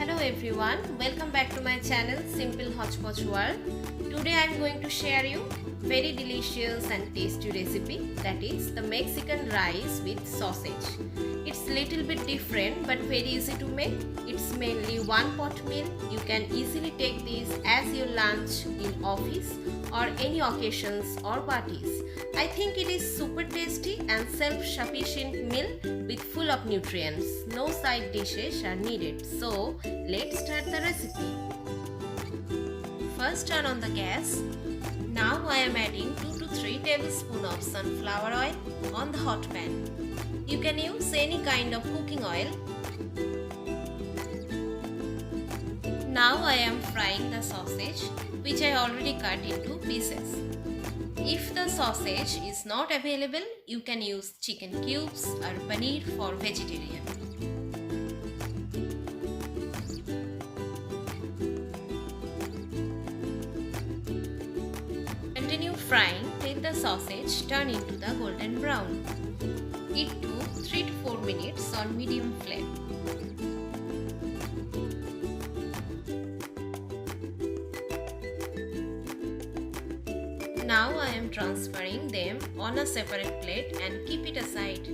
Hello everyone, welcome back to my channel Simple Hodgepodge World. Today I am going to share you very delicious and tasty recipe, that is the Mexican rice with sausage. It's little bit different but very easy to make. It's mainly one pot meal. You can easily take this as your lunch in office or any occasions or parties. I think it is super tasty and self-sufficient meal with full of nutrients. No side dishes are needed. So let's start the recipe. First, turn on the gas. Now I am adding 2 to 3 tablespoons of sunflower oil on the hot pan. You can use any kind of cooking oil. Now I am frying the sausage, which I already cut into pieces. If the sausage is not available, you can use chicken cubes or paneer for vegetarian. Continue frying till the sausage turn into the golden brown. It took 3 to 4 minutes on medium flame. Now I am transferring them on a separate plate and keep it aside.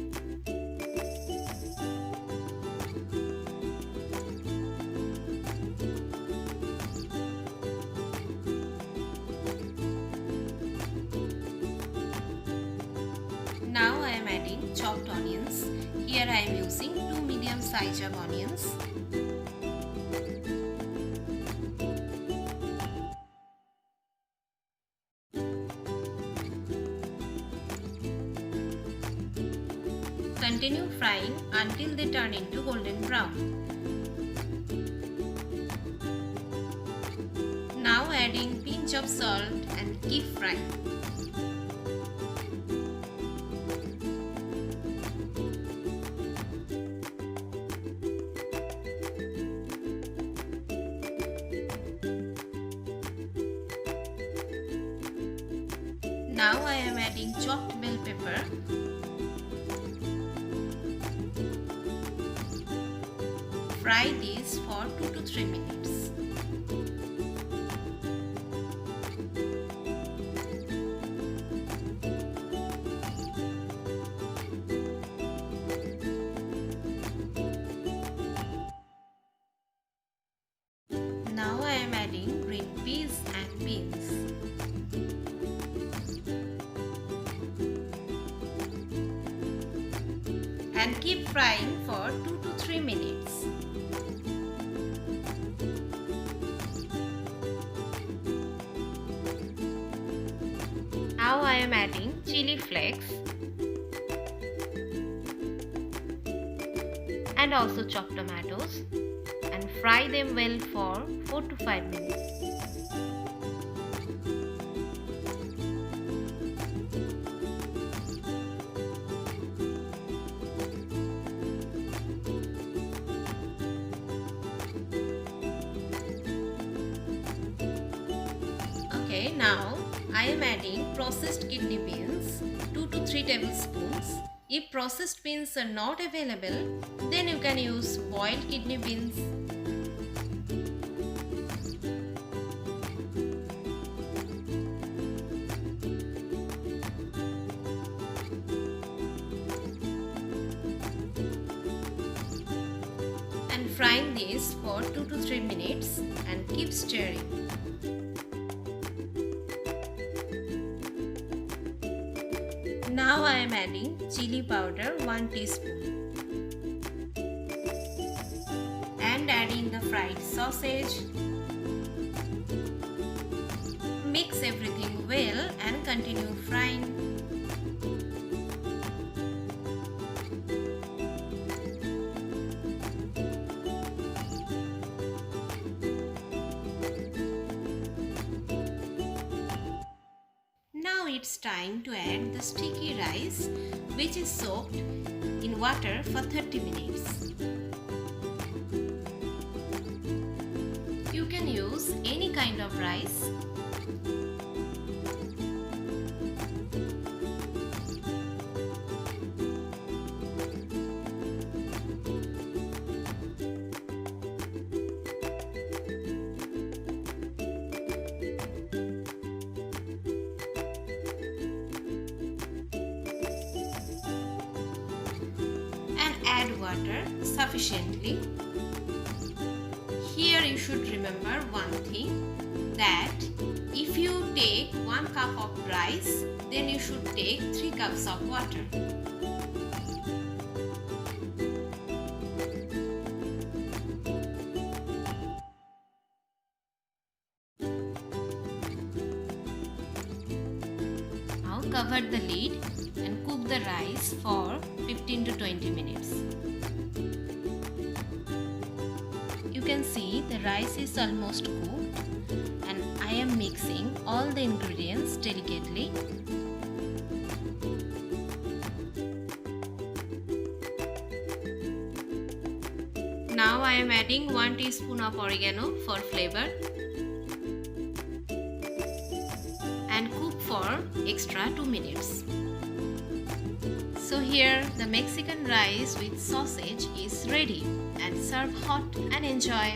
Now I am adding chopped onions. Here I am using 2 medium size of onions. Continue frying until they turn into golden brown. Now adding pinch of salt and keep frying. Now I am adding chopped bell pepper. Fry this for 2 to 3 minutes. Now I am adding green peas and beans. And keep frying for 2 to 3 minutes. Now I am adding chili flakes and also chopped tomatoes and fry them well for 4 to 5 minutes. Okay, now I am adding processed kidney beans, 2 to 3 tablespoons. If processed beans are not available, then you can use boiled kidney beans. And frying this for 2 to 3 minutes and keep stirring. Now I am adding chili powder 1 teaspoon and adding the fried sausage. Mix everything well and continue frying. Now it's time to add the sticky rice, which is soaked in water for 30 minutes. You can use any kind of rice. add water sufficiently. Here you should remember one thing, that if you take 1 cup of rice, then you should take 3 cups of water. Now cover the lid and cook the rice for 15 to 20 minutes. You can see the rice is almost cooked and I am mixing all the ingredients delicately. Now I am adding 1 teaspoon of oregano for flavor and cook for extra 2 minutes. So here the Mexican rice with sausage is ready, and serve hot and enjoy.